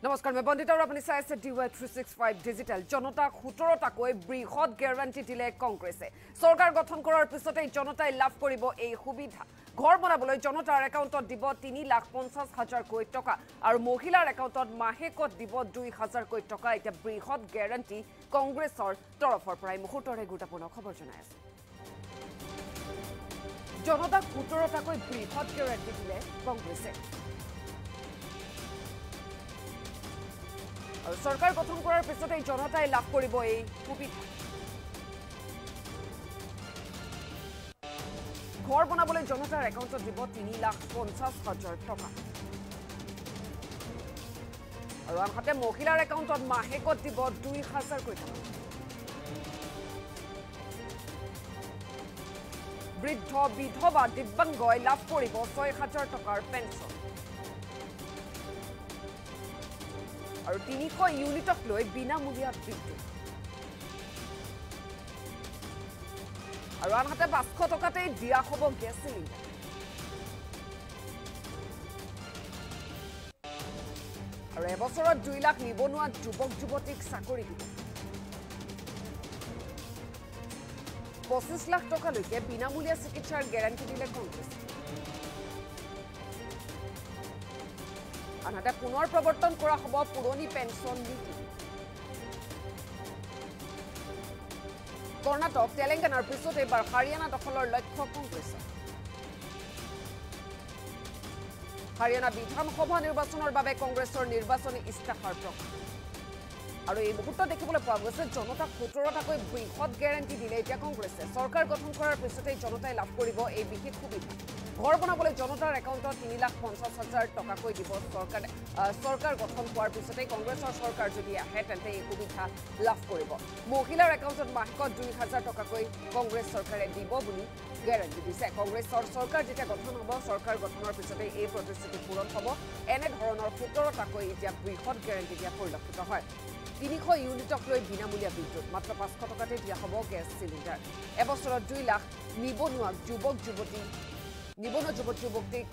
नमस्कार मैं बंदिता और अपनी चाइছে DY 365 डिजिटल जनता 17টাকৈ বৃহৎ গ্যাৰান্টি দিলে কংগ্ৰেছে সৰকাৰ গঠন কৰাৰ পিছতে জনতাই লাভ কৰিব এই সুবিধা ঘৰ বনাবলৈ জনতাৰ একাউণ্টত দিব 3,50,000 কোটি টকা আৰু মহিলাৰ একাউণ্টত মাহেকত দিব 2,000 কোটি টকা এটা বৃহৎ গ্যাৰান্টি কংগ্ৰেছৰ তৰফৰ পৰা মুহূৰ্তৰে গুৰুত্বপূৰ্ণ খবৰ জনাই আছে জনতাক 17টাকৈ বৃহৎ গ্যাৰান্টি দিলে কংগ্ৰেছে सरकार गठन करार पिछते जनताय लाभ करिब এই সুবিধা घर बनाबले जनतार एकाउंटत দিব 3,50,000 टका और आनहाते महिलार एकाउंटत माहेकत দিব 2,000 कोटी टका वृद्ध विधवा दिव्यांगय लाभ करिब 6,000 टकार पेंशन और 300 यूनिटक লৈ বিনামূলীয়া বিদ্যুৎ और আনহাতে 500 টকাতে দিয়া হ'ব গ্যাস সিলিন্ডার और এবছৰত 2 লাখ নিবনুৱা যুৱক যুৱতীক চাকৰি দিব 25 লাখ টকা লৈকে বিনামূলীয়া চিকিৎসাৰ গ্যাৰান্টি দিলে কংগ্ৰেছ আনহাতে পুনৰ প্ৰৱৰ্তন কৰা হ'ব পুৰণি পেন্সন নীতি কৰ্ণাটক তেলেংগানাৰ পিছত এবাৰ হাৰিয়ানা দখলৰ লক্ষ্য কংগ্ৰেছৰ হাৰিয়ানা বিধানসভা নিৰ্বাচনৰ বাবে কংগ্ৰেছৰ নিৰ্বাচনী ইস্তাহাৰ প্ৰকাশ আৰু এই মুহূৰ্তত দেখিবলৈ পোৱা গৈছে জনতাক 17টাকৈ বৃহৎ গ্যাৰান্টি দিলে এতিয়া কংগ্ৰেছে চৰকাৰ গঠন কৰাৰ পিছতে জনতাই লাভ কৰিব এই বিশেষ সুবিধা घर बनाबले जनतार एकाउंटत 3,50,000 टकाকৈ দিব सरकार गठन होৱাৰ পিছতে কংগ্ৰেছৰ सरकार যদি আহে তেন্তে এই সুবিধা লাভ কৰিব মহিলাৰ একাউন্টত মাহেকত 2,000 टकाকৈ কংগ্ৰেছ চৰকাৰে দিব বুলি গ্যাৰান্টি দিছে কংগ্ৰেছৰ सरकार যেতিয়া গঠন হ'ব सरकार গঠনৰ পিছতে এই প্ৰতিশ্ৰুতি পূৰণ হ'ব এনে ধৰণৰ 17টাকৈ এতিয়া বৃহৎ গ্যাৰান্টি দিয়া পৰিলক্ষিত হয় 300 ইউনিটক লৈ বিনামূলীয়া বিদ্যুৎ মাত্ৰ 500 টকাতে দিয়া হ'ব গেছ সিলিন্ডাৰ এবছৰত 2 লাখ নিবনুৱা যুৱক যুৱতী নিবনুৱা যুৱক যুৱতীক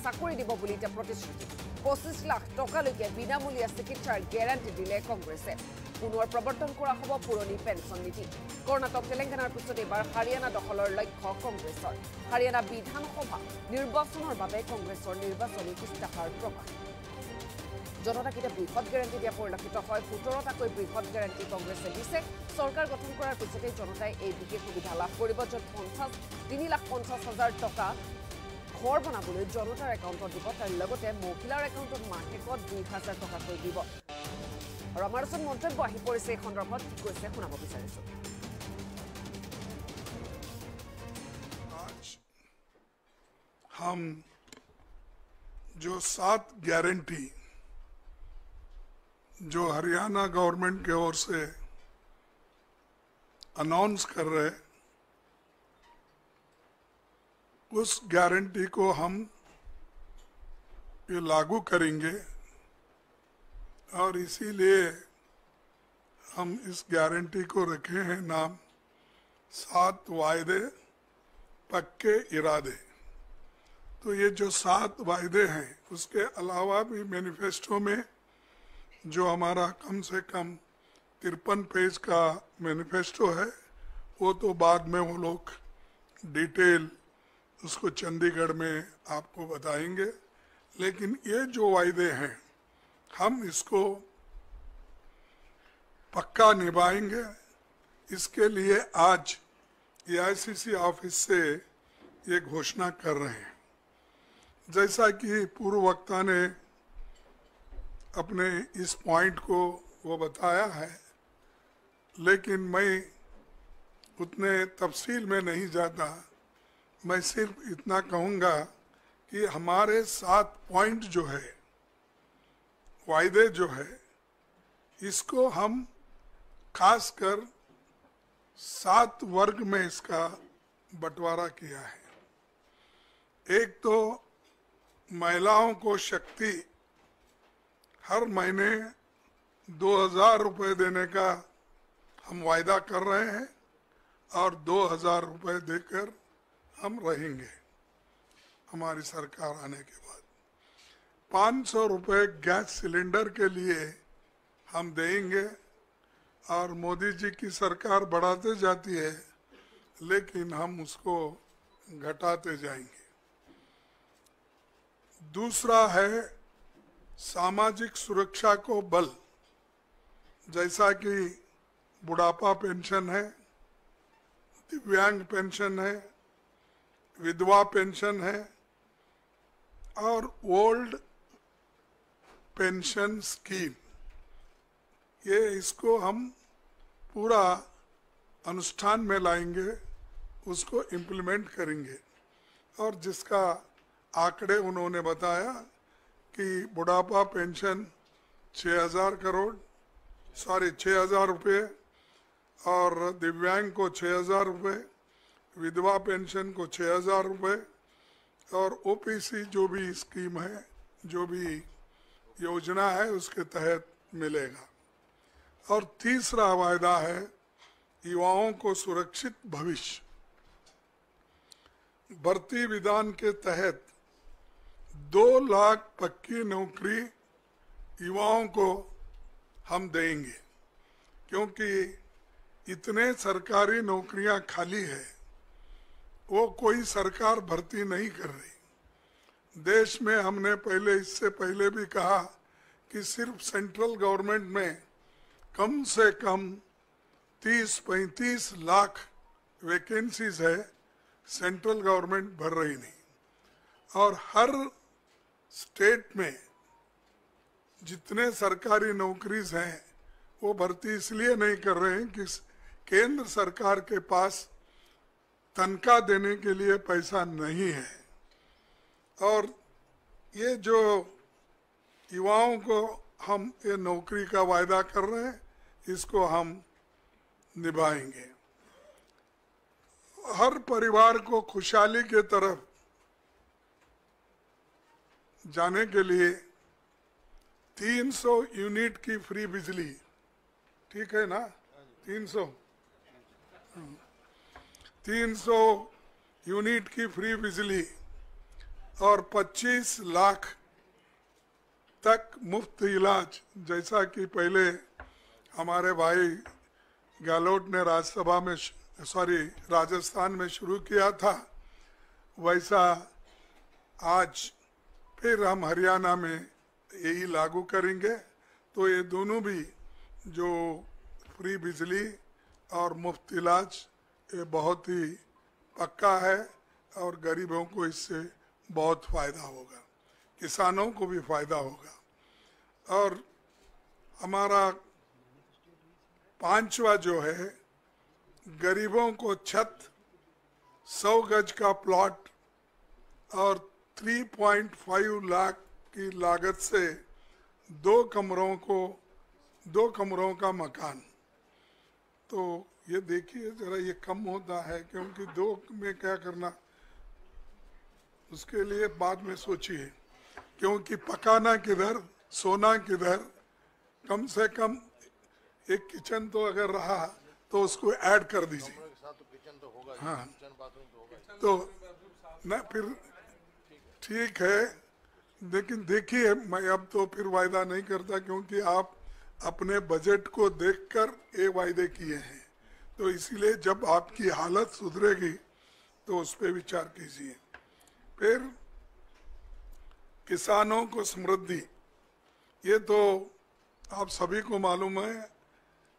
চাকৰি দিব বুলি এটা প্ৰতিশ্ৰুতি 25 লাখ টকালৈকে বিনামূলীয়া চিকিৎসাৰ গ্যাৰান্টি দিলে কংগ্ৰেছে পুনৰ প্ৰৱৰ্তন কৰা হ'ব পুৰণি পেন্সন নীতি কৰ্ণাটক তেলেংগানাৰ পিছত এবাৰ হাৰিয়ানা দখলৰ লক্ষ্য কংগ্ৰেছৰ হাৰিয়ানা বিধানসভা নিৰ্বাচনৰ বাবে কংগ্ৰেছৰ নিৰ্বাচনী ইস্তাহাৰ প্ৰকাশ জনতাক এটা বৃহৎ গ্যাৰান্টি দিয়া পৰিলক্ষিত হয় 17টাকৈ বৃহৎ গ্যাৰান্টি কংগ্ৰেছে দিছে চৰকাৰ গঠন কৰাৰ পিছতে জনতাই এই বিশেষ সুবিধা লাভ কৰিব য'ত 3,50,000 টকা घर बनाबले जनतार एकाउंटत দিব তাৰ লগতে মহিলাৰ একাউন্টত মাহেকত 2,000 টকাকৈ দিব আৰু আমাৰ ওচৰত মন্তব্য আহি পৰিছে এই সন্দৰ্ভত কি কৈছে শুনাব বিচাৰিছো आज हम जो 7 गारंटी जो हरियाणा गवर्नमेंट की ओर से अनाउंस कर रहे हैं उस गारंटी को हम ये लागू करेंगे और इसीलिए हम इस गारंटी को रखे हैं नाम 7 वायदे पक्के इरादे तो ये जो 7 वायदे हैं उसके अलावा भी मैनिफेस्टो में जो हमारा कम से कम 53 पेज का मैनिफेस्टो है वो तो बाद में वो लोग डिटेल उसको चंडीगढ़ में आपको बताएंगे लेकिन ये जो वायदे हैं हम इसको पक्का निभाएंगे इसके लिए आज AICC ऑफिस से ये घोषणा कर रहे हैं जैसा कि पूर्व वक्ता ने अपने इस पॉइंट को वो बताया है लेकिन मैं उतने तफसील में नहीं जाता मैं सिर्फ इतना कहूँगा कि हमारे 7 पॉइंट जो है वायदे जो है इसको हम खासकर 7 वर्ग में इसका बंटवारा किया है एक तो महिलाओं को शक्ति हर महीने 2,000 रुपये देने का हम वायदा कर रहे हैं और 2,000 रुपये देकर हम रहेंगे हमारी सरकार आने के बाद 500 रुपए गैस सिलेंडर के लिए हम देंगे। और मोदी जी की सरकार बढ़ाते जाती है, लेकिन हम उसको घटाते जाएंगे। दूसरा है सामाजिक सुरक्षा को बल, जैसा कि बुढ़ापा पेंशन है, दिव्यांग पेंशन है, विधवा पेंशन है और ओल्ड पेंशन स्कीम। ये इसको हम पूरा अनुष्ठान में लाएंगे, उसको इम्प्लीमेंट करेंगे। और जिसका आंकड़े उन्होंने बताया कि बुढ़ापा पेंशन 6,000 रुपये और दिव्यांग को 6,000 रुपये, विधवा पेंशन को 6,000 रुपये और ओपीसी जो भी स्कीम है, जो भी योजना है, उसके तहत मिलेगा। और तीसरा वायदा है युवाओं को सुरक्षित भविष्य। भर्ती विधान के तहत 2 लाख पक्की नौकरी युवाओं को हम देंगे, क्योंकि इतने सरकारी नौकरियां खाली है, वो कोई सरकार भर्ती नहीं कर रही। देश में हमने इससे पहले भी कहा कि सिर्फ सेंट्रल गवर्नमेंट में कम से कम 30-35 लाख वैकेंसीज है, सेंट्रल गवर्नमेंट भर रही नहीं। और हर स्टेट में जितने सरकारी नौकरीज हैं वो भर्ती इसलिए नहीं कर रहे हैं कि केंद्र सरकार के पास तनख्वाह देने के लिए पैसा नहीं है। और ये जो युवाओं को हम ये नौकरी का वायदा कर रहे हैं, इसको हम निभाएंगे। हर परिवार को खुशहाली के तरफ जाने के लिए 300 यूनिट की फ्री बिजली, ठीक है ना? 300 यूनिट की फ्री बिजली और 25 लाख तक मुफ्त इलाज, जैसा कि पहले हमारे भाई गहलोत ने राजस्थान में शुरू किया था, वैसा आज फिर हम हरियाणा में यही लागू करेंगे। तो ये दोनों भी जो फ्री बिजली और मुफ्त इलाज, ये बहुत ही पक्का है और गरीबों को इससे बहुत फायदा होगा, किसानों को भी फायदा होगा। और हमारा 5वां जो है, गरीबों को छत, 100 गज का प्लॉट और 3.5 लाख की लागत से 2 कमरों का मकान। तो ये देखिए जरा, ये कम होता है, क्योंकि 2 में क्या करना, उसके लिए बाद में सोचिए, क्योंकि पकाना किधर, सोना किधर। कम से कम एक किचन तो अगर रहा तो उसको ऐड कर दीजिए। हाँ, तो ना फिर ठीक है, लेकिन देखिए, मैं अब तो फिर वायदा नहीं करता, क्योंकि आप अपने बजट को देखकर ये वायदे किए हैं। तो इसीलिए जब आपकी हालत सुधरेगी तो उस पर विचार कीजिए। फिर किसानों को समृद्धि, ये तो आप सभी को मालूम है,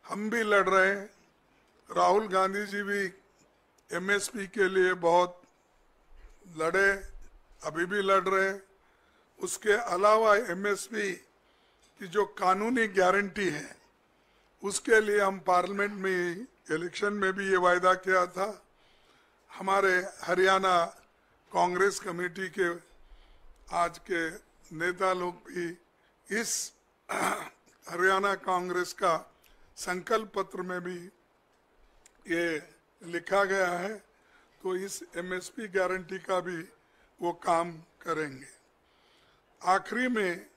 हम भी लड़ रहे हैं। राहुल गांधी जी भी एमएसपी के लिए बहुत लड़े, अभी भी लड़ रहे हैं। उसके अलावा एमएसपी की जो कानूनी गारंटी है, उसके लिए हम पार्लियामेंट में इलेक्शन में भी ये वायदा किया था। हमारे हरियाणा कांग्रेस कमेटी के आज के नेता लोग भी इस हरियाणा कांग्रेस का संकल्प पत्र में भी ये लिखा गया है। तो इस एमएसपी गारंटी का भी वो काम करेंगे। आखिरी में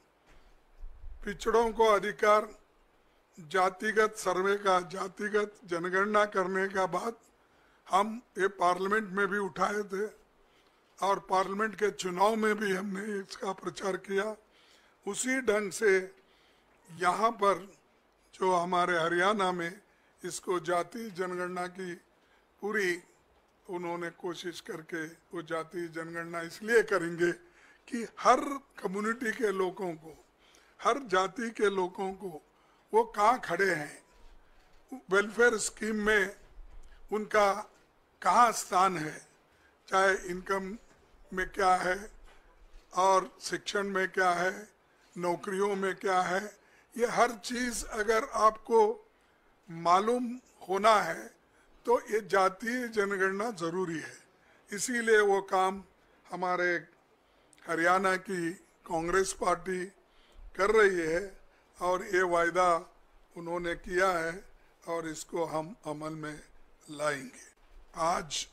पिछड़ों को अधिकार, जातिगत सर्वे का, जातिगत जनगणना करने का बात हम ये पार्लियामेंट में भी उठाए थे और पार्लियामेंट के चुनाव में भी हमने इसका प्रचार किया। उसी ढंग से यहाँ पर जो हमारे हरियाणा में इसको जाति जनगणना की पूरी उन्होंने कोशिश करके वो जाति जनगणना इसलिए करेंगे कि हर कम्युनिटी के लोगों को, हर जाति के लोगों को वो कहाँ खड़े हैं, वेलफेयर स्कीम में उनका कहाँ स्थान है, चाहे इनकम में क्या है और शिक्षण में क्या है, नौकरियों में क्या है, ये हर चीज अगर आपको मालूम होना है तो ये जातीय जनगणना जरूरी है। इसीलिए वो काम हमारे हरियाणा की कांग्रेस पार्टी कर रही है और ये वायदा उन्होंने किया है और इसको हम अमल में लाएंगे। आज